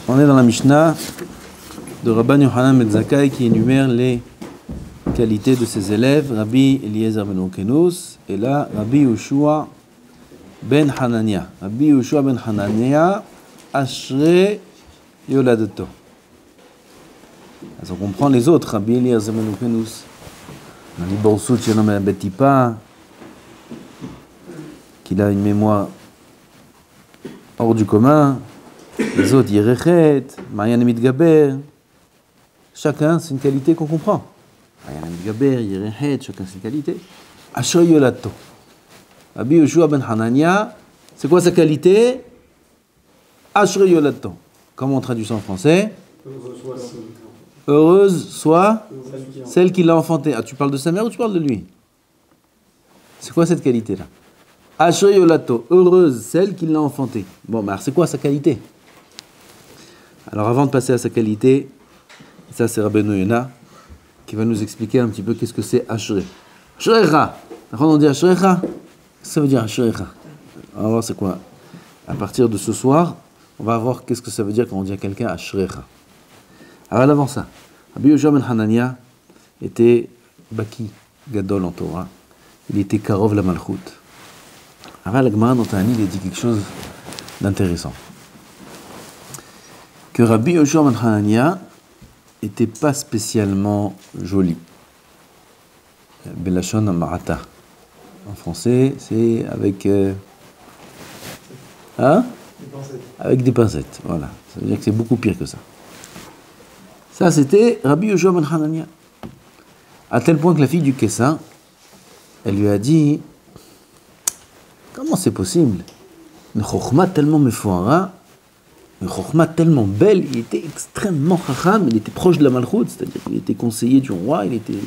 On est dans la Mishnah de Rabban Yochanan ben Zakkai qui énumère les qualités de ses élèves, Rabbi Eliezer ben Okenus, et là, Rabbi Yoshua ben Hanania. Rabbi Yoshua ben Hanania, Ashrei Yoladato. On comprend les autres, Rabbi Eliezer ben Okenus. On dit Borsout, il y en a un Betipa, qu'il a une mémoire hors du commun. Les autres, Yerechet, Marianne Mitgaber. Chacun, c'est une qualité qu'on comprend. Marianne Mitgaber, Yerechet, chacun, c'est une qualité. Ashrei Yolato. Rabbi Yoshua ben Hanania, c'est quoi sa qualité? Ashrei Yolato. Comment on traduit ça en français? Heureuse soit celle qui l'a enfanté. Ah, tu parles de sa mère ou tu parles de lui? C'est quoi cette qualité-là? Ashrei Yolato, heureuse celle qui l'a enfanté. Bon, mais alors c'est quoi sa qualité? Alors avant de passer à sa qualité, ça c'est Rabbeinu Yonah qui va nous expliquer un petit peu qu'est-ce que c'est Ashrei. Ashreicha. Quand on dit Ashreicha, ça veut dire Ashreicha. On va voir c'est quoi. À partir de ce soir, on va voir qu'est-ce que ça veut dire quand on dit à quelqu'un Ashreicha. Alors avant ça, Rabbi Yoshua ben Hanania était Baki Gadol en Torah. Il était Karov la Malchut. Avant la Gemara dans Ta'anit, il a dit quelque chose d'intéressant. Que Rabbi Yoshua ben Hanania n'était pas spécialement joli. Belashon Marata. En français, c'est avec... avec des pincettes. Voilà. Ça veut dire que c'est beaucoup pire que ça. Ça, c'était Rabbi Yoshua ben Hanania. À tel point que la fille du Kessin, elle lui a dit, comment c'est possible? Une chokhma tellement mefoara, une chokhma tellement belle, il était extrêmement chacham, il était proche de la malchoute, c'est-à-dire qu'il était conseiller du roi, il était...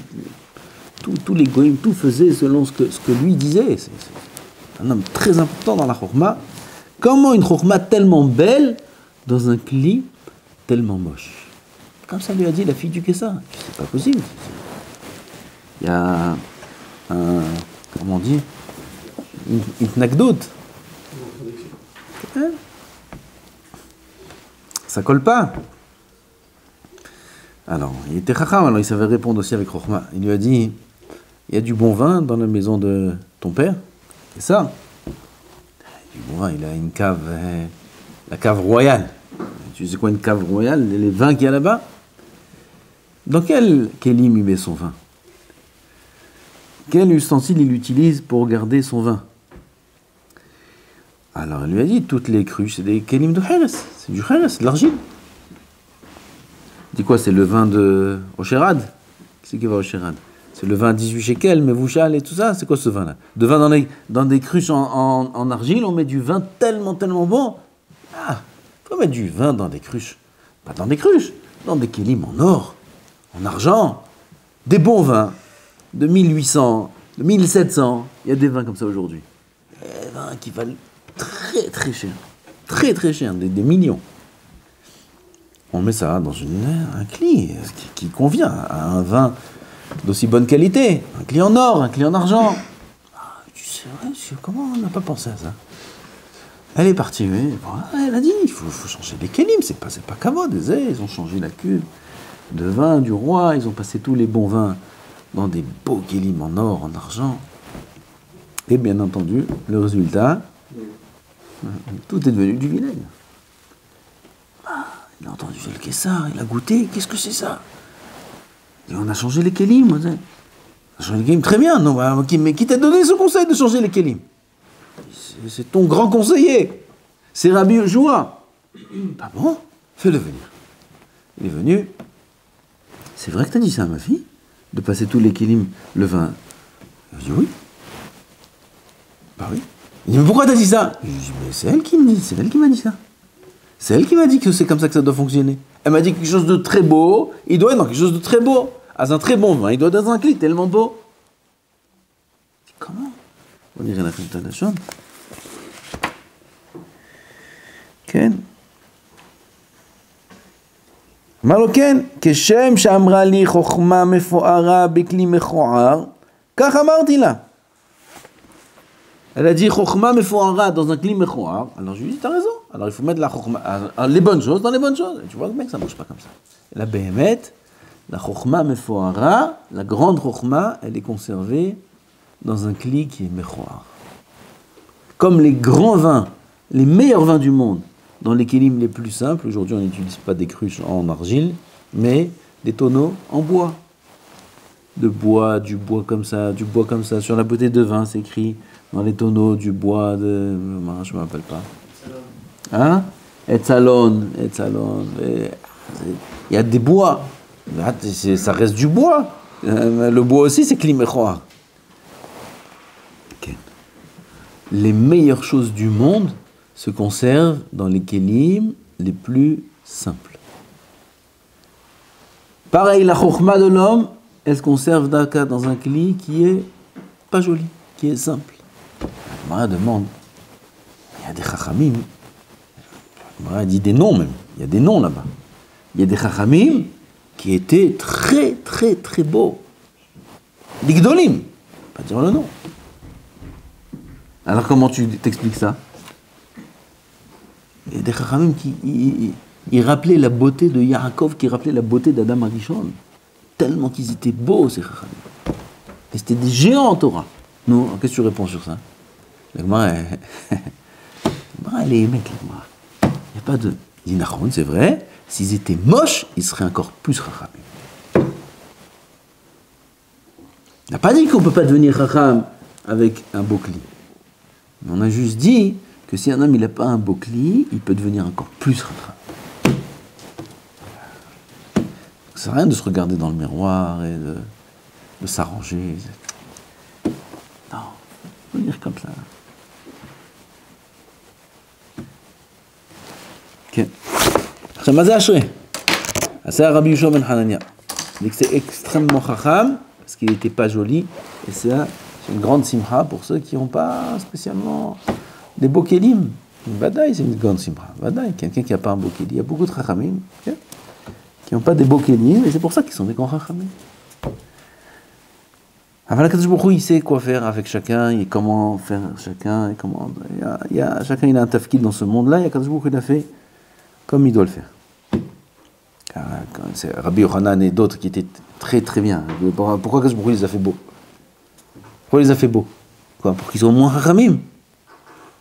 Tous les goïms, tout faisait selon ce que lui disait. C'est un homme très important dans la chokhma. Comment une chokhma tellement belle dans un kli tellement moche? Comme ça lui a dit la fille du Kessin. C'est pas possible. Il y a un... comment on dit? Une anecdote. Ça colle pas. Alors, il était chacham, alors il savait répondre aussi avec chokhma. Il lui a dit, il y a du bon vin dans la maison de ton père. C'est ça. Du bon vin, il a une cave, la cave royale. Tu sais quoi une cave royale? Les vins qu'il y a là-bas. Dans quel kélim il met son vin? Quel ustensile il utilise pour garder son vin? Alors il lui a dit, toutes les cruches, c'est des kélim de Kheres. C'est du Kheres, c'est de l'argile. Il dit quoi, c'est le vin de Osherad? Qui c'est qui va au Osherad? C'est le vin 18 shekels, Mevouchal et tout ça. C'est quoi ce vin-là? De vin dans des cruches en argile, on met du vin tellement bon. Ah, il faut mettre du vin dans des cruches. Pas dans des cruches, dans des kélim en or, en argent. Des bons vins de 1800, de 1700. Il y a des vins comme ça aujourd'hui. Des vins qui valent très cher. Très cher, des millions. On met ça dans un cli qui convient à un vin d'aussi bonne qualité. Un cli en or, un cli en argent. Ah, tu sais, comment on n'a pas pensé à ça? Elle est partie, elle a dit, il faut changer les kélim, c'est pas kavod. Ils ont changé la cuve de vin du roi, ils ont passé tous les bons vins dans des beaux kélim en or, en argent. Et bien entendu, le résultat, tout est devenu du vinaigre. Il a entendu le Kessar, il a goûté, qu'est-ce que c'est ça? Et on a changé les kélim. On a changé les kélim, très bien, non, mais qui t'a donné ce conseil de changer les kélim? C'est ton grand conseiller, c'est Rabbi Yoshua. Ah bon? Fais-le venir. Il est venu. C'est vrai que t'as dit ça à ma fille? De passer tous les kélim, le vin? Il dit oui. Bah oui. Il dit mais pourquoi t'as dit ça? Je dis mais c'est elle qui m'a dit ça. C'est elle qui m'a dit que c'est comme ça que ça doit fonctionner. Elle m'a dit quelque chose de très beau, il doit être dans quelque chose de très beau. À un très bon vin, il doit être dans un cli tellement beau. Comment? On dirait la fin de la chambre. כן. אמר לו כן, כשם שאמרה לי חוכמה מפוארה בכלי מכוער, כך אמרתי לה. Elle a dit חוכמה מפוארה dans un kli מכוער, alors je lui dis, t'as raison. alors il faut mettre la chokhma, les bonnes choses dans les bonnes choses. Et tu vois, le mec, ça ne marche pas comme ça. Et la Behemet, la chokhma mefoara, la grande chokhma, elle est conservée dans un kli qui est mechoar. Comme les grands vins, les meilleurs vins du monde, dans les kélim les plus simples, aujourd'hui on n'utilise pas des cruches en argile, mais des tonneaux en bois. Du bois comme ça. Sur la bouteille de vin, c'est écrit dans les tonneaux du bois de... Je ne me rappelle pas. Hein? Etzalon. Il y a des bois. Ça reste du bois. Le bois aussi, c'est klimechoar. Les meilleures choses du monde se conservent dans les kélim les plus simples. Pareil, la chokhma de l'homme, elle se conserve dans un kli qui est pas joli, qui est simple. La Gemara demande, il y a des chachamim, la Gemara dit des noms même, il y a des noms là-bas. Il y a des chachamim qui étaient très très très beaux. Des gdolim, pas dire le nom. Alors comment tu t'expliques ça? Il y a des chachamim qui ils rappelaient la beauté de Yaakov, qui rappelaient la beauté d'Adam Arishon. Tellement qu'ils étaient beaux, ces chachamim. Et c'était des géants en Torah. Non, qu'est-ce que tu réponds sur ça? La Gemara, elle est mec, la Gemara. Il n'y a pas de... Il dit, Nachon, c'est vrai, s'ils étaient moches, ils seraient encore plus chachamim. On n'a pas dit qu'on ne peut pas devenir chacham avec un beau kli. Mais on a juste dit que si un homme n'a pas un beau kli, il peut devenir encore plus chacham. Ça sert à rien de se regarder dans le miroir et de s'arranger. Non, il faut dire comme ça. Ok. עכשיו, מה זה אשרי? עשה רבי יהושע בן חנניה. C'est extrêmement chacham, parce qu'il n'était pas joli, et c'est une grande simcha pour ceux qui n'ont pas spécialement des beaux kélim. Vadaï, c'est une grande simcha. Vadaï, quelqu'un qui n'a pas un beau kélim. Il y a beaucoup de chachamim, okay, qui n'ont pas des beaux kélim, et c'est pour ça qu'ils sont des grands chachamim. Avant Kadosh Baruch Hu, il sait quoi faire avec chacun, et comment faire chacun, et comment... chacun il a un tafkid dans ce monde-là, et Kadosh Baruch Hu, il a fait comme il doit le faire. C'est Rabbi Yochanan et d'autres qui étaient très très bien. Pourquoi Kadosh Baruch Hu les a fait beaux? Pourquoi il les a fait beaux? Quoi? Pour qu'ils soient moins chachamim,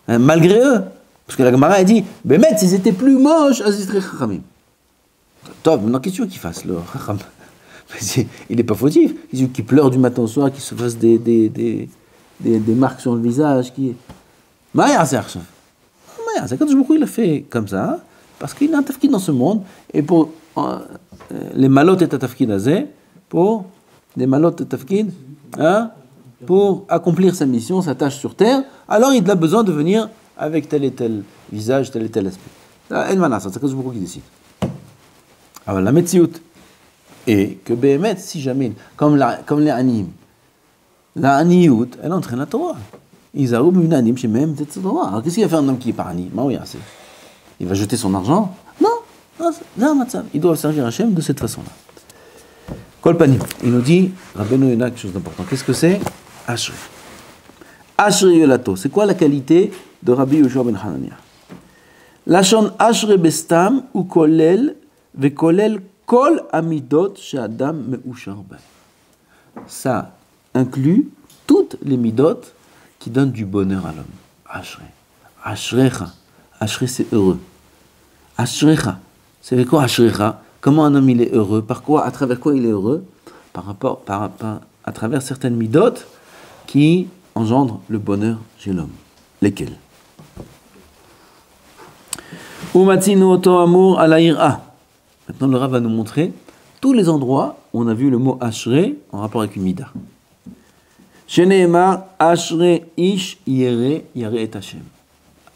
malgré eux. Parce que la Gemara a dit, Bémet, s'ils étaient plus moches, ils seraient chachamim. Top, maintenant qu'est-ce que tu veux qu'il fasse, le chacham? Il n'est pas fautif. Qu'il pleure du matin au soir, qu'il se fasse des marques sur le visage. Maya, c'est Archav. Maya, c'est quand je il a fait comme ça, parce qu'il a un tafkid dans ce monde, et pour les malot et tafkid azé, pour les malot et tafkid, pour accomplir sa mission, sa tâche sur terre, alors il a besoin de venir avec tel et tel visage, tel et tel aspect. C'est quand je qui décide. Alors la metsiout. Et que Béhémet, si jamais, comme les anim, la aniout, elle entraîne la Torah. Ils arrivent une anim chez même cette Torah. Alors qu'est-ce qu'il va faire un homme qui est par anim? Il va jeter son argent? Non, il doit servir Hachem de cette façon-là. Kol panim, il nous dit, Rabbeinu Yonah, quelque chose d'important. Qu'est-ce que c'est? Ashri. Ashri Yolato. C'est quoi la qualité de Rabbi Yehoshua ben Hanania? Lashon Ashri bestam ou kolel ve kolel Kol amidot she'adam me'ushar b'ay. Ça inclut toutes les midot qui donnent du bonheur à l'homme. Ashrei. Ashrecha. Ashrei, c'est heureux. Ashrecha. C'est quoi Ashrecha? Comment un homme il est heureux? Par quoi? À travers quoi il est heureux? À travers certaines midot qui engendrent le bonheur chez l'homme. Lesquelles? Umatinu oto amur ala ira. Maintenant, le Rav va nous montrer tous les endroits où on a vu le mot Ashrei en rapport avec une mida. Sheneemar Ashrei ish yere et Hashem.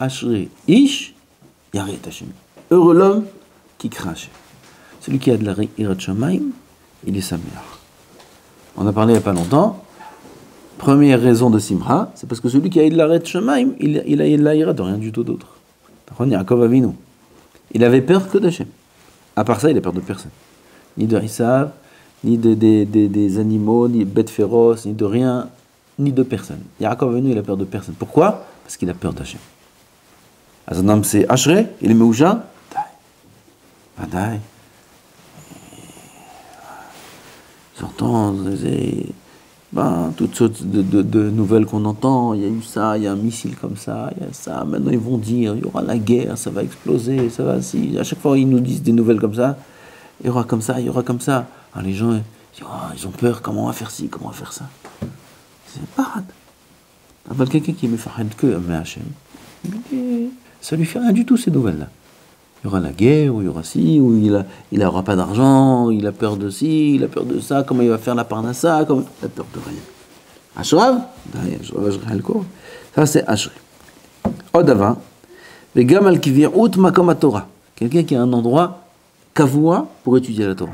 Ashrei ish yere et Hashem. Heureux l'homme qui craint Hashem. Celui qui a de la irat shamayim, il est sameach. On a parlé il n'y a pas longtemps. Première raison de simcha, c'est parce que celui qui a de la irat shamayim, il a de la irat de rien du tout d'autre. Yaakov Avinu, il avait peur que d'Hashem. À part ça, il a peur de personne. Ni de Esav, ni des animaux, ni de bêtes féroces, ni de rien, ni de personne. Yaakov Avinu, il a peur de personne. Pourquoi? Parce qu'il a peur d'Hachem. אז אדם c'est Ashrei, il est מאושר? די. ודאי. J'entends toutes sortes de nouvelles qu'on entend, il y a eu ça, il y a un missile comme ça, il y a ça, maintenant ils vont dire, il y aura la guerre, ça va exploser, ça va si, à chaque fois ils nous disent des nouvelles comme ça, il y aura comme ça, il y aura comme ça. Alors les gens, ils ont peur, comment on va faire ci, comment on va faire ça. C'est pas rad. Quelqu'un qui me fait que Hachem, ça lui fait rien du tout ces nouvelles-là. Il y aura la guerre, ou il y aura ci, ou il n'aura pas d'argent, il a peur de ci, il a peur de ça, comment il va faire la parnassa, il a peur de rien. Ashrav, ça c'est Ashrei. Odava, vegam al kivirut makom Torah. Quelqu'un qui a un endroit kavua pour étudier la Torah.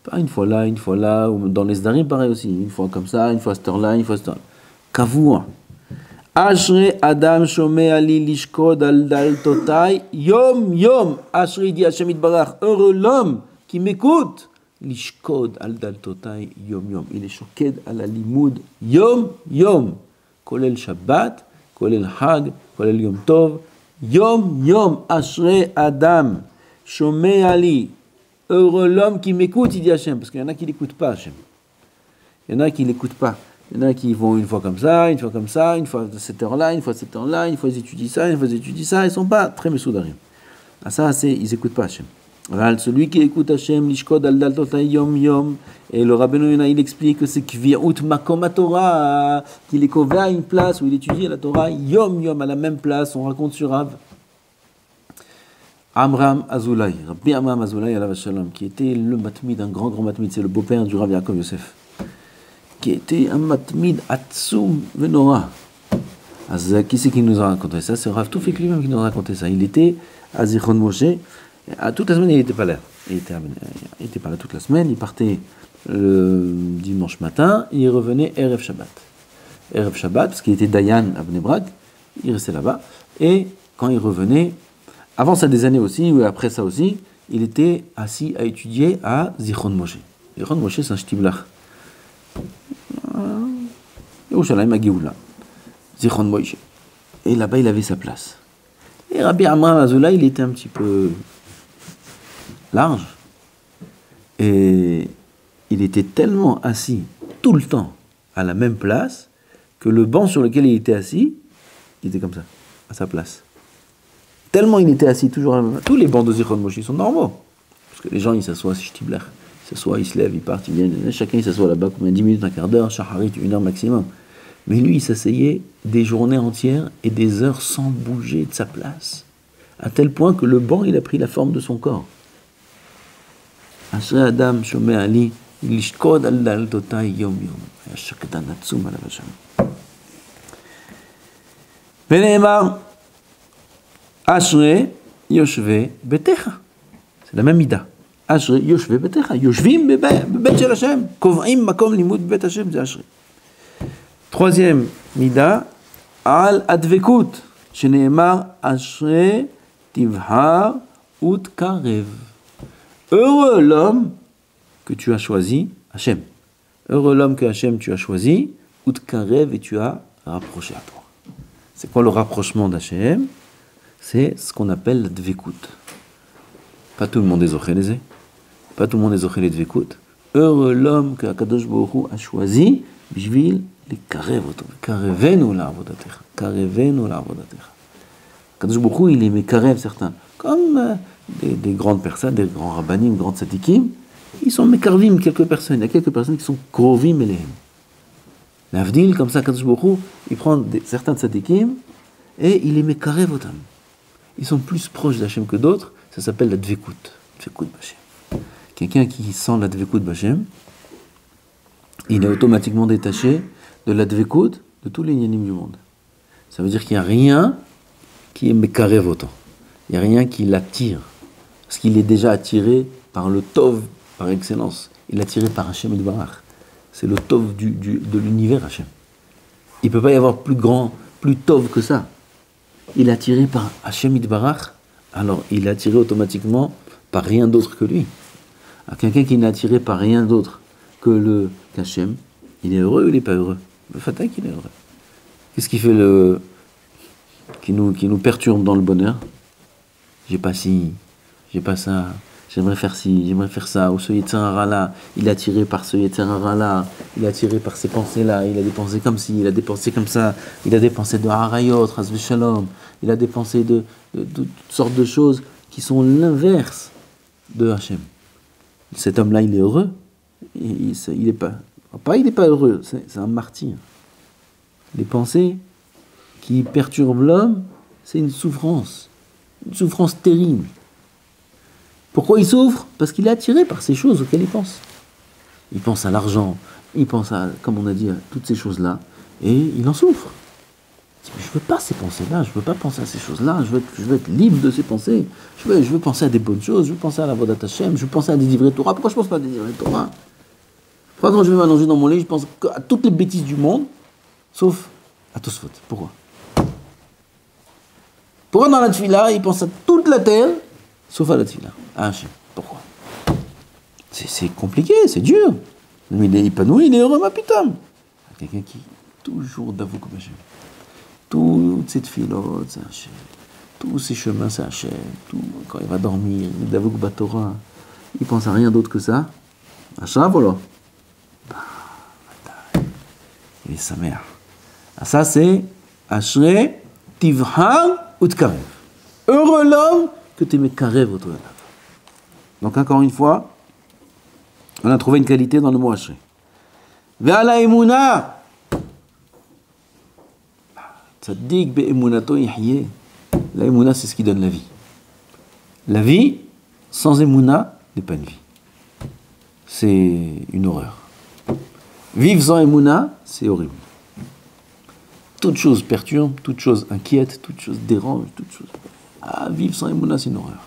Pas une fois là, ou dans les Zdarim pareil aussi, une fois comme ça, une fois à cette heure-là, une fois à cette heure-là. Kavua. Ashrei Adam Shomea li lishkod al daltotai yom yom. Ashrei dit Hashem Yitbarach, heureux l'homme qui m'écoute. Lishkod al daltotai yom yom. Il est shoked al alimud yom yom. Kolel Shabbat, kolel Hag, kolel Yom Tov. Yom yom. Ashrei Adam Shomea li. Heureux l'homme qui m'écoute, il dit Hashem. Parce qu'il y en a qui n'écoutent pas Hashem. Il y en a qui n'écoutent pas. Il y en a qui vont une fois comme ça, une fois comme ça, une fois à cette heure-là, une fois à cette heure-là, une fois ils étudient ça, une fois ils étudient ça, ils ne sont pas très mesoudarim. Ah ça, ils n'écoutent pas Hachem. Celui qui écoute Hachem, l'ishkod al daltotay yom yom, et le Rabbeinu Yonah, il explique que c'est kvi'ut makom Torah, qu'il est cové à une place où il étudie la Torah, yom yom, à la même place, on raconte sur Rav. Amram Azoulay, Rabbi Amram Azoulay, alav shalom, qui était le matmid, un grand matmid, c'est le beau-père du Rav Yaakov Yosef, qui était un matmid atsum venora. Qui c'est qui nous a raconté ça? C'est Rav Toufik lui-même qui nous a raconté ça. Il était à Zichron Moshe, toute la semaine il n'était pas là. Il était pas là toute la semaine, il partait le dimanche matin, et il revenait Erev Shabbat. Erev Shabbat, parce qu'il était Dayan à Bnei Brak, il restait là-bas, et quand il revenait, avant ça des années aussi, ou après ça aussi, il était assis à étudier à Zichron Moshe. Zichron Moshe c'est un shtiblach. Yerushalayim à Géoula, Zichron Moshe. Et là-bas, il avait sa place. Et Rabbi Amram Azoulay, il était un petit peu large. Et il était tellement assis tout le temps à la même place que le banc sur lequel il était assis, il était comme ça, à sa place. Tellement il était assis toujours à la même place. Tous les bancs de Zichron Moshe sont normaux. Parce que les gens, ils s'assoient, c'est Shtibler. Ils s'assoient, ils se lèvent, ils partent, ils viennent. Chacun, il s'assoit là-bas, combien 10 minutes, un quart d'heure, shaharit, 1 heure maximum. Mais lui, il s'asseyait des journées entières et des heures sans bouger de sa place. À tel point que le banc, il a pris la forme de son corps. Ashrei Adam Shomea li lishkod al daltotai yom yom. Shakdan atzum alav Hashem. Veneemar Ashrei yoshve betecha. C'est la même mida. Ashrei yoshve betecha. Yoshvim bebet shel Hashem. Kov'im makom limud bet Hashem. C'est Ashrei. Troisième mida, al advekut, sheneemar ashrei tivhar ut karev. Heureux l'homme que tu as choisi, Hachem. Heureux l'homme que Hachem tu as choisi, ut karev, et tu as rapproché à toi. C'est quoi le rapprochement d'Hachem? C'est ce qu'on appelle l'advekut. Pas tout le monde est zoché les é. Pas tout le monde est zoché les dvekut. Heureux l'homme que Akadosh Baruch Hu a choisi, bishvil לקרב אותו, קרבנו לעבודתך, קרבנו לעבודתך. הקדוש ברוך הוא, il est מקרב certains, comme des grandes personnes, des grands rabbanim, des grands tzadikim, ils sont mekarvim quelques personnes, il y a quelques personnes qui sont krovim elehem. L'avdil, comme ça, Akadosh Baruch Hu, il prend certains tzadikim et il les mekarev otam. Ils sont plus proches d'Hachem que d'autres, ça s'appelle la dvekut, dvekut b'Hachem. Quelqu'un qui sent la dvekut b'Hachem, il est automatiquement détaché de la dvekut de tous les yanim du monde. Ça veut dire qu'il n'y a rien qui est mekarev autant. Il n'y a rien qui l'attire. Parce qu'il est déjà attiré par le tov par excellence. Il est attiré par Hachem Yitbarach. C'est le tov de l'univers Hachem. Il ne peut pas y avoir plus grand, plus tov que ça. Il est attiré par Hachem Yitbarach, alors il est attiré automatiquement par rien d'autre que lui. Alors, quelqu'un qui n'est attiré par rien d'autre que Hachem, il est heureux ou il n'est pas heureux? Le fatak, il est heureux. Qu'est-ce qui fait qui nous perturbent dans le bonheur. J'ai pas ci, j'ai pas ça, j'aimerais faire ci, j'aimerais faire ça, ou ce Yetzirah-là, il est attiré par ce Yetzirah-là, il est attiré par ces pensées-là, il a des pensées comme ci, il a des pensées comme ça, il a des pensées de Harayot, Hasbe Shalom, il a des pensées de toutes sortes de choses qui sont l'inverse de Hachem. Cet homme-là, il est heureux, il est pas heureux, c'est un martyr. Les pensées qui perturbent l'homme, c'est une souffrance terrible. Pourquoi il souffre? Parce qu'il est attiré par ces choses auxquelles il pense. Il pense à l'argent, il pense à, comme on a dit, à toutes ces choses-là, et il en souffre. Je ne veux pas ces pensées-là, je ne veux pas penser à ces choses-là, je veux être libre de ces pensées, je veux penser à des bonnes choses, je veux penser à la Vodat Hashem, je veux penser à des livrets Torah. Pourquoi je ne pense pas à des livrets Torah? Pourquoi quand je vais m'allonger dans mon lit, je pense à toutes les bêtises du monde, sauf à Tosfot? Pourquoi? Pourquoi dans la Tfila, il pense à toute la terre, sauf à la Tfila? Ah, Hachem. Pourquoi? C'est compliqué, c'est dur. Mais il est épanoui, il est heureux, ma putain. Quelqu'un qui toujours d'avoue comme Hachem. Toutes ces Tfilotes, c'est Hachem. Tous ces chemins, c'est Hachem. Tout, quand il va dormir, il d'avoue que Batora, il pense à rien d'autre que ça. Hachem, voilà. Il est sa mère. Ah, ça, c'est Ashrei Tivhar Utkarev. Heureux l'homme que tu mets Karev autour de la. Donc, encore une fois, on a trouvé une qualité dans le mot Ashrei. Ve'ala emuna. Tzaddik be'emunato yahye. La emuna, c'est ce qui donne la vie. La vie, sans emuna, n'est pas une vie. C'est une horreur. Vivre sans emuna, c'est horrible. Toute chose perturbe, toute chose inquiète, toute chose dérange, toute chose... Ah, vivre sans emuna, c'est une horreur.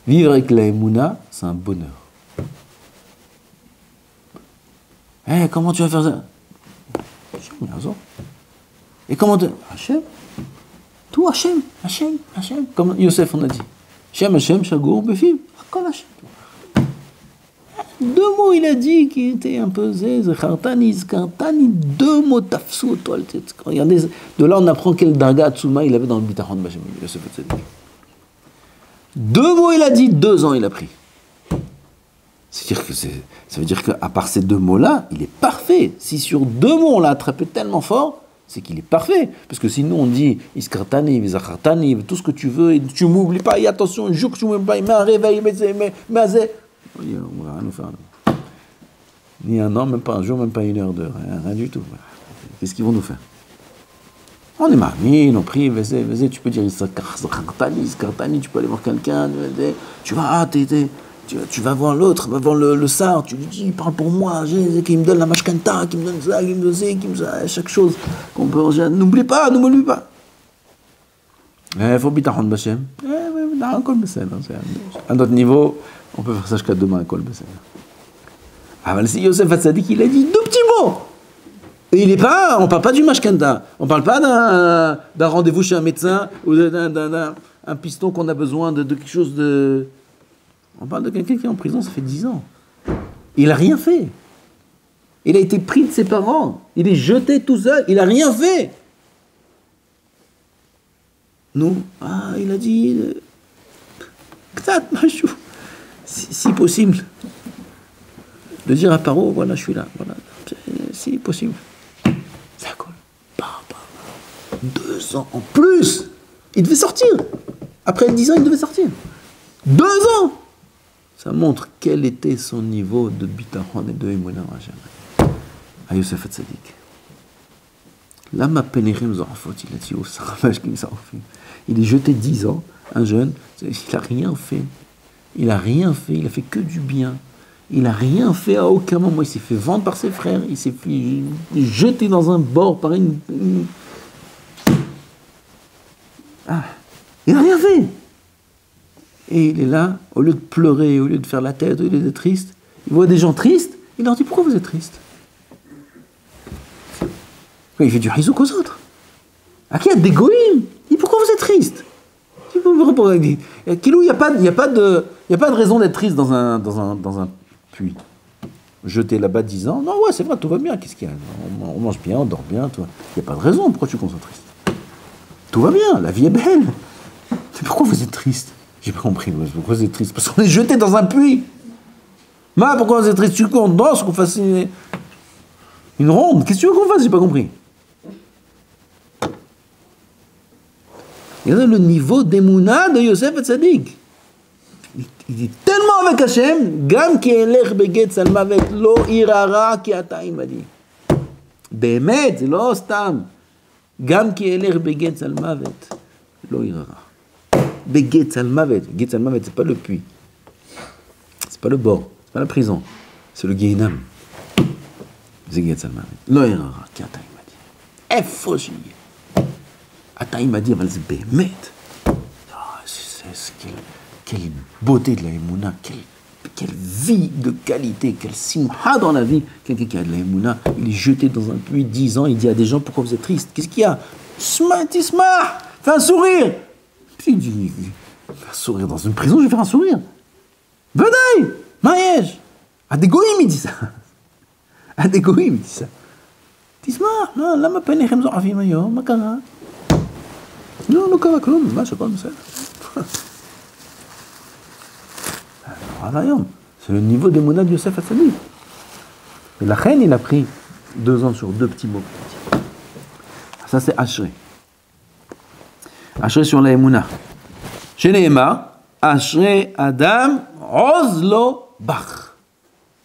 Vivre avec la emuna, c'est un bonheur. Comment tu vas faire ça? Hachem, il a raison. Et comment tu... Hachem? Tout Hachem. Comme Yosef, on a dit. Hachem, Shagour, Befim. Akol Hachem. 2 mots, il a dit, qui étaient un peu Zekhartani, 2 mots tafsou, toi. Regardez, de là, on apprend quel darga Tsuma il avait dans le Bitachon de Bachem, Yosef Tzadik. 2 mots, il a dit, 2 ans, il a pris. Ça veut dire qu'à part ces 2 mots-là, il est parfait. Si sur 2 mots, on l'a attrapé tellement fort, c'est qu'il est parfait. Parce que sinon, on dit Iskartani, Zachartani, tout ce que tu veux, et tu m'oublies pas, et attention, un jour que tu m'oublies pas, il met un réveil, mais on va rien nous faire. Ni un an, même pas un jour, même pas 1 heure d'heure, rien du tout. Qu'est-ce qu'ils vont nous faire? On est marmine, on prie, tu peux dire Iskartani, tu peux aller voir quelqu'un, tu vas voir l'autre, va voir le sar, tu lui dis, il parle pour moi, qui me donne la mashkanta, qui me donne ça, qui me donne ça, qui me donne chaque chose qu'on peut manger. N'oublie pas. Il faut bitachon b'Hashem. C'est un autre niveau, on peut faire ça jusqu'à demain, kol b'Hashem. Ah, mais si Yosef Hatzadik, il a dit 2 petits mots. Et on parle pas du mashkanta, on parle pas d'un rendez-vous chez un médecin, ou d'un piston qu'on a besoin de quelque chose de... On parle de quelqu'un qui est en prison, ça fait 10 ans. Il n'a rien fait. Il a été pris de ses parents. Il est jeté tout seul. Il n'a rien fait. Nous, il a dit... Si possible. De dire à Paro, voilà, je suis là. Voilà. Si possible. Ça colle. 2 ans en plus. Il devait sortir. Après 10 ans, il devait sortir. 2 ans. Ça montre quel était son niveau de bitachon et de émouna à Yosef Hatzadik. Lama penerim zorafot, il a dit au Saramash qui me il est jeté 10 ans, un jeune, il n'a rien fait. Il a fait que du bien. Il n'a rien fait à aucun moment. Il s'est fait vendre par ses frères, il s'est fait jeter dans un bord par une... il n'a rien fait. Et il est là, au lieu de pleurer, au lieu de faire la tête, au lieu d'être triste, il voit des gens tristes, il leur dit, pourquoi vous êtes tristes? Il fait du hizouk aux autres. À qui a des goïms? Il dit, pourquoi vous êtes tristes? Il n'y a pas de raison d'être triste dans un puits. Jeter là-bas 10 ans, non, ouais, c'est vrai, tout va bien, qu'est-ce qu'il y a? On mange bien, on dort bien, il n'y a pas de raison, pourquoi tu es triste? Tout va bien, la vie est belle. Mais pourquoi vous êtes triste? J'ai pas compris, pourquoi vous êtes triste? Parce qu'on est jeté dans un puits. Mais pourquoi vous êtes triste? Tu veux qu'on danse, qu'on fasse une ronde? Qu'est-ce que tu veux qu'on fasse? J'ai pas compris. Regardez le niveau d'émouna de Yosef Hatzadik. Il est tellement avec Hachem, Gam ki elech beget salmavet lo irara ki ata imadi. באמת, זה לא סתם. גם כי אלך בגץ על מוות, לא יררה. בגץ על מוות. גץ על מוות, c'est pas le puits. C'est pas le bord. C'est pas la prison. C'est le Gehinam. זה גץ על מוות. לא יררה, כי אתה עימדי. איפה שיהיה. אתה עימדי, אבל זה באמת. Quelle beauté de la Emouna. Quelle vie de qualité, quelle simha dans la vie. Quelqu'un qui a de la Emouna, il est jeté dans un puits 10 ans, il dit à des gens, pourquoi vous êtes tristes? Qu'est-ce qu'il y a? Tisma, fais un sourire. Puis il dit, fais un sourire dans une prison, je vais faire un sourire. Bedaï, Maïej. À des goïms, il dit ça. À des goïms, il dit ça. Tisma, non, là, ma peine est comme ça, ma cara. Non, non, kava klum, ma, c'est pas comme ça. C'est le niveau des monades de Yosef Hatzadik. Et la reine, il a pris 2 ans sur 2 petits mots. Ça, c'est Ashré. Ashré sur la Emouna. Chez Nehema, Ashré Adam Ozlo Bach.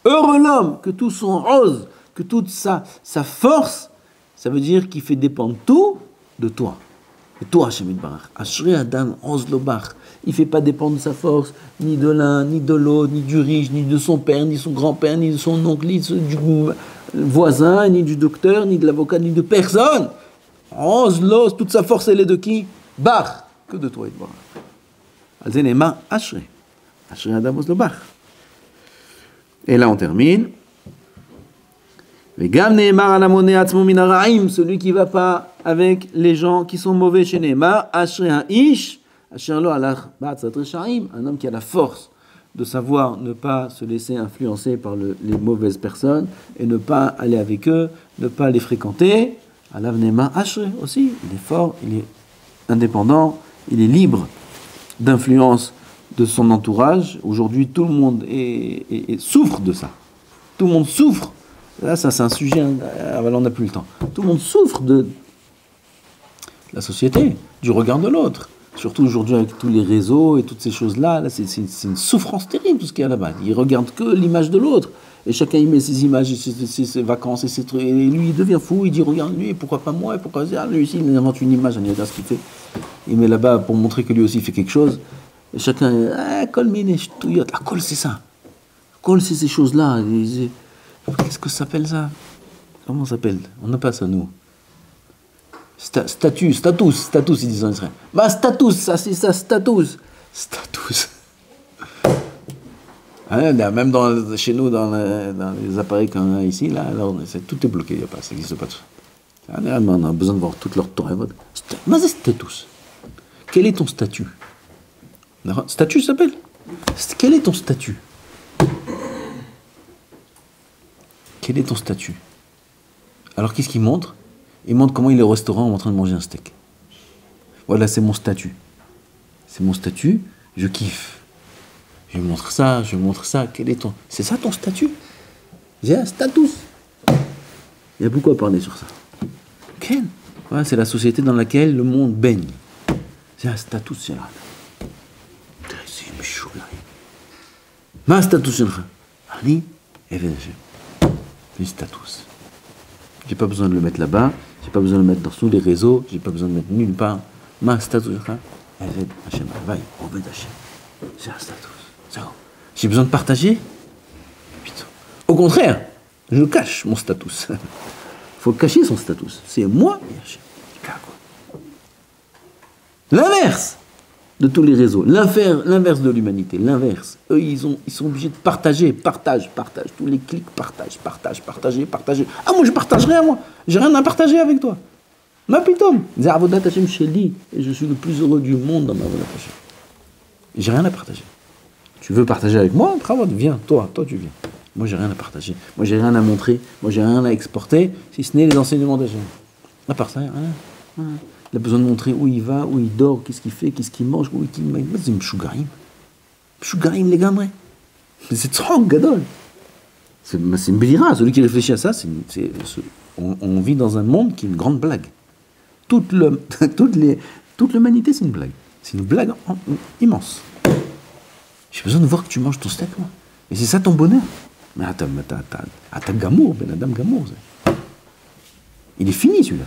Heureux l'homme, que tout son rose, que toute sa force, ça veut dire qu'il fait dépendre tout de toi. Et toi, Hashem Yitbarach. Ashré Adam Ozlo Bach. Il ne fait pas dépendre de sa force, ni de l'un, ni de l'autre, ni du riche, ni de son père, ni de son grand-père, ni de son oncle, ni du voisin, ni du docteur, ni de l'avocat, ni de personne. Ozlo, toute sa force, elle est de qui? Bach, que de toi, Yitbarach. Al-Zenema, Ashré. Ashré Adam Ozlo Bach. Et là, on termine. Celui qui ne va pas avec les gens qui sont mauvais chez Nehemar, Ashré Ish, un homme qui a la force de savoir ne pas se laisser influencer par les mauvaises personnes et ne pas aller avec eux, ne pas les fréquenter. Alav Nehemar Ashré aussi, il est fort, il est indépendant, il est libre d'influence de son entourage. Aujourd'hui, tout le monde souffre de ça. Tout le monde souffre. Là, ça, c'est un sujet, on n'a plus le temps. Tout le monde souffre de la société, du regard de l'autre. Surtout aujourd'hui avec tous les réseaux et toutes ces choses-là, là, c'est une souffrance terrible tout ce qu'il y a là-bas. Ils regardent que l'image de l'autre. Et chacun y met ses images, ses vacances et ses trucs. Et lui, il devient fou, il dit, regarde lui, pourquoi pas moi, et pourquoi lui aussi, il invente une image, on regarde ce qu'il fait. Il met là-bas pour montrer que lui aussi fait quelque chose. Et chacun, kol mine shtouyot. Ah, kol c'est ça. Kol c'est ces choses-là. Qu'est-ce que ça s'appelle ça? Comment ça s'appelle? On n'a pas ça, nous. Status, ils disent en Israël. Bah, status, ça, c'est ça, status. Ah, même chez nous, dans les appareils qu'on a ici, là, alors, tout est bloqué, ça n'existe pas tout. Ah, on a besoin de voir toute leur Torah. Mais c'est status. Quel est ton statut? Statut, ça s'appelle? Quel est ton statut? Quel est ton statut? Alors, qu'est-ce qu'il montre? Il montre comment il est au restaurant en train de manger un steak. Voilà, c'est mon statut. C'est mon statut, je kiffe. Je montre ça. Quel est ton... C'est ça ton statut? J'ai un status. Il y a beaucoup à parler sur ça. Quel? Voilà, c'est la société dans laquelle le monde baigne. C'est un status, c'est là. C'est une chou là. Ma status, Ali, Even Hashem. Le status. J'ai pas besoin de le mettre là-bas. J'ai pas besoin de le mettre dans tous les réseaux, j'ai pas besoin de le mettre nulle part. Ma status, Hashem, c'est un status. J'ai besoin de partager? Putain. Au contraire, je cache mon status. Il faut cacher son status. C'est moi et Hashem. L'inverse de tous les réseaux, l'inverse de l'humanité, l'inverse. Eux, ils sont obligés de partager, partage. Tous les clics, partager. Ah, moi, je partage rien, moi. J'ai rien à partager avec toi. Ma pitom. C'est Avodat Hashem Sheli. Et je suis le plus heureux du monde dans ma Avodat Hashem. J'ai rien à partager. Tu veux partager avec moi? Travaille, viens, toi, tu viens. Moi, j'ai rien à partager. Moi, j'ai rien à montrer. Moi, j'ai rien à exporter, si ce n'est les enseignements d'Hashem. À part ça, rien. Il a besoin de montrer où il va, où il dort, qu'est-ce qu'il fait, qu'est-ce qu'il mange, où il mange. C'est Mshougarim. Mshougarim, les gamins. C'est trop gadol. C'est une bélira. Celui qui réfléchit à ça, on vit dans un monde qui est une grande blague. Toute l'humanité, c'est une blague. C'est une blague immense. J'ai besoin de voir que tu manges ton steak, moi. Et c'est ça ton bonheur. Mais attends, Gamour, Ben Adam Gamour. Il est fini, celui-là.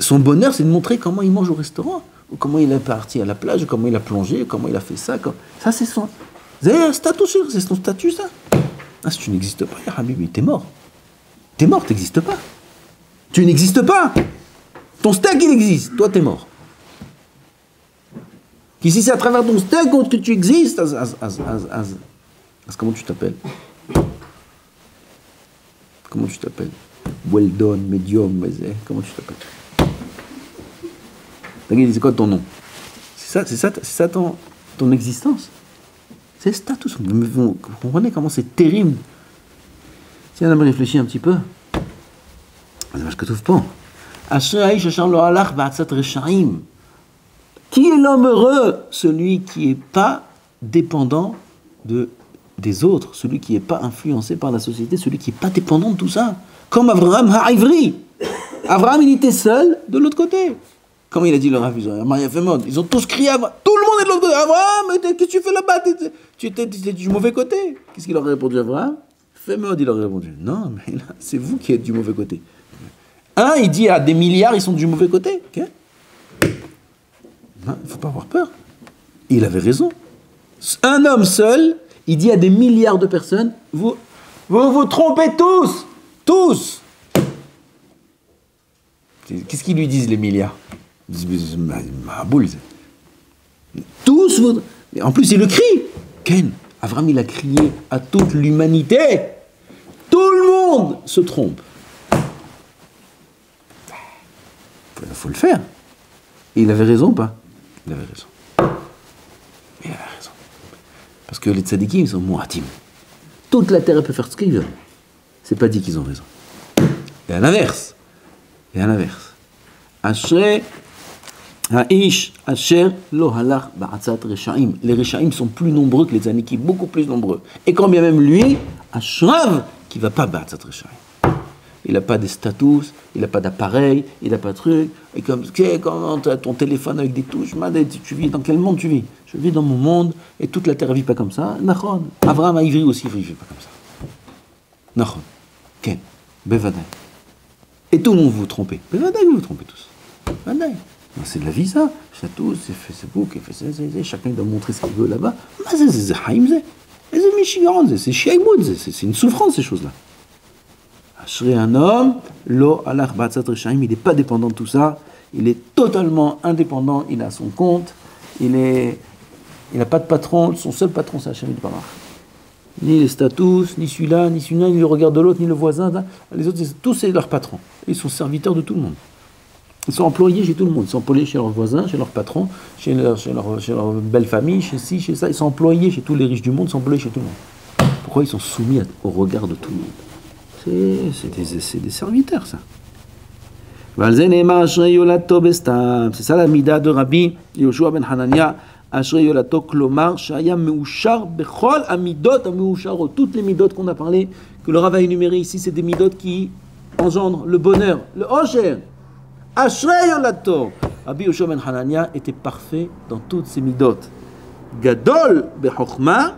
Son bonheur, c'est de montrer comment il mange au restaurant, ou comment il est parti à la plage, ou comment il a plongé, ou comment il a fait ça. Ça, c'est son... C'est un statut, c'est son statut, ça. Ah, si tu n'existes pas, ya Habibi, t'es mort. T'es mort, t'existes pas. Tu n'existes pas. Ton steak, il existe. Toi, t'es mort. Ici, c'est à travers ton steak que tu existes. Comment tu t'appelles? Comment tu t'appelles? Well done, medium, comment tu t'appelles? C'est quoi ton nom? C'est ça ton existence. C'est status. Vous comprenez comment c'est terrible? Si on a réfléchi un petit peu, c'est parce que tout pas. Qui est l'homme heureux? Celui qui n'est pas dépendant des autres, celui qui n'est pas influencé par la société, celui qui n'est pas dépendant de tout ça. Comme Avraham Ha'ivri. Avraham, il était seul de l'autre côté. Comme il a dit le Rav, ils ont tous crié Avraham. Tout le monde est de l'autre côté. Avraham, qu'est-ce que tu fais là-bas? Tu étais du mauvais côté. Qu'est-ce qu'il aurait répondu, Avraham? Fais mode, il aurait répondu. Non, mais là, c'est vous qui êtes du mauvais côté. Il dit à des milliards, ils sont du mauvais côté. Okay? Non, il ne faut pas avoir peur. Et il avait raison. Un homme seul, il dit à des milliards de personnes, vous trompez tous. Tous. Qu'est-ce qu'ils lui disent, les milliards? Ils disent, ma boule. Tous. En plus, il le crie. Ken, Avraham, il a crié à toute l'humanité. Tout le monde se trompe. Il faut le faire. Et il avait raison ou pas? Il avait raison. Il avait raison. Parce que les tzadikim, ils sont mouratim. Toute la terre peut faire ce qu'ils veulent. C'est pas dit qu'ils ont raison. Et à l'inverse. Ashrei Ha'ish Asher Lo Halach Ba'atzat Reshaim. Les Reshaim sont plus nombreux que les tzadikim, beaucoup plus nombreux. Et quand bien même lui, Ashrav, qui ne va pas Ba'atzat Reshaim. Il n'a pas de status, il n'a pas d'appareil, il n'a pas de truc. Et comme tu as ton téléphone avec des touches, tu vis dans quel monde tu vis? Je vis dans mon monde, et toute la terre ne vit pas comme ça. Nachon. Avraham Ha'ivri aussi ne vit pas comme ça. Nachon. Ken. Bevadai. Et tout le monde vous trompez. Bevadai, vous vous trompez tous. Bevadai. C'est de la vie, ça. Status, c'est Facebook, chacun doit montrer ce qu'il veut là-bas. C'est Haïm, c'est Shiaïmoud, c'est une souffrance, ces choses-là. Ashrei un homme, lo alach ba'atzat reshaim, il n'est pas dépendant de tout ça, il est totalement indépendant, il a son compte, il n'a pas de patron, son seul patron c'est Hachem Yitbarach. Ni les statuts, ni celui-là, ni le regard de l'autre, ni le voisin, les autres, tous c'est leur patron. Ils sont serviteurs de tout le monde. Ils sont employés chez tout le monde, ils sont employés chez leurs voisins, chez leurs patrons, chez leur belle famille, chez ci, chez ça, ils sont employés chez tous les riches du monde, ils sont employés chez tout le monde. Pourquoi ils sont soumis au regard de tout le monde? C'est des serviteurs, ça. C'est ça la mida de Rabbi Yoshua ben Hanania. Ashrei Yolato Klomar Shaya Meushar Bechol Amidot Ameusharo. Toutes les midot qu'on a parlé, que le Rav a énuméré ici, c'est des midot qui engendrent le bonheur, le Osher. Ashrei Yolato. Rabbi Yoshua ben Hanania était parfait dans toutes ces midot. Gadol Bechokma.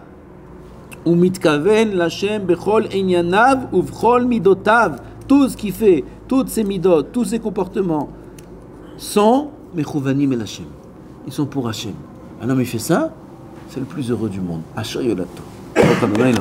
Ou mitkaven l'Hashem bechol enyanav ou vchol midotav. Tout ce qu'il fait, toutes ces midot, tous ces comportements sont mechouvanim el Hashem. Ils sont pour Hashem. Un homme il fait ça, c'est le plus heureux du monde. Asher Yolato. Amen.